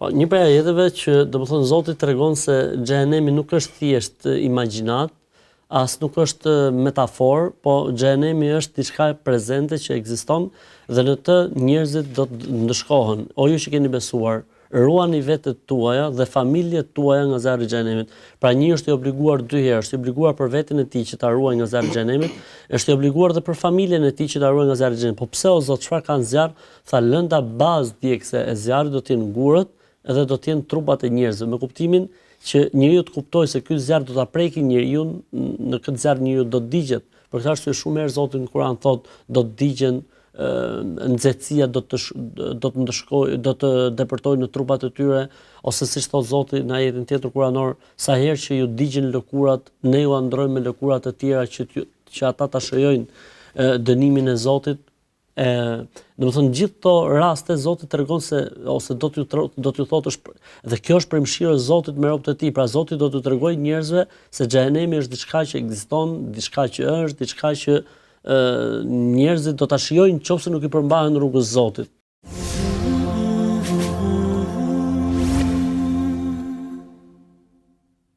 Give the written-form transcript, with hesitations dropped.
Po, një prej ajeteve që domethënë Zoti tregon se xhehenemi nuk është thjesht imagjinat, as nuk është metafor, po xhehenemi është diçka prezente që ekziston dhe në të njerëzit do të ndëshkohen. O ju që keni besuar, ruani vetët tuaja dhe familjet tuaja nga zjarri i xhenemit. Pra njëri është i obliguar dy herë, është i obliguar për veten e tij që ta ruajë nga zjarri i xhenemit, është i obliguar edhe për familjen e tij që ta ruajë nga zjarri i xhenemit. Po pse o Zot, çfarë kanë zjarr? Tha lënda bazë djegëse e zjarrit do të jenë gurët edhe do të jenë trupat e njerëzve, me kuptimin që njeriu të kuptojë se ky zjarr do ta prekië njeriu, në këtë zjarr njeriu do të digjet. Për këtë arsye shumë herë Zoti në Kur'an thotë do të digjen, nxehtësia do të ndëshkojë, do të depërtojë në trupat e tyre, ose siç thot Zoti në ajetin tjetër kuranor, sa herë që ju digjen lëkurat, ne ju androjmë me lëkurat e tjera që ata ta shojojnë dënimin e Zotit. Domethënë gjithë këto raste Zoti tregon se ose do t'ju thotë dhe kjo është për mëshirën e Zotit me robët e tij. Pra Zoti do t'ju tregojë njerëzve se xhehenemi është diçka që ekziston, diçka që është, diçka që njerëzit do ta shijojnë nëse nuk i përmbahen rrugës së Zotit.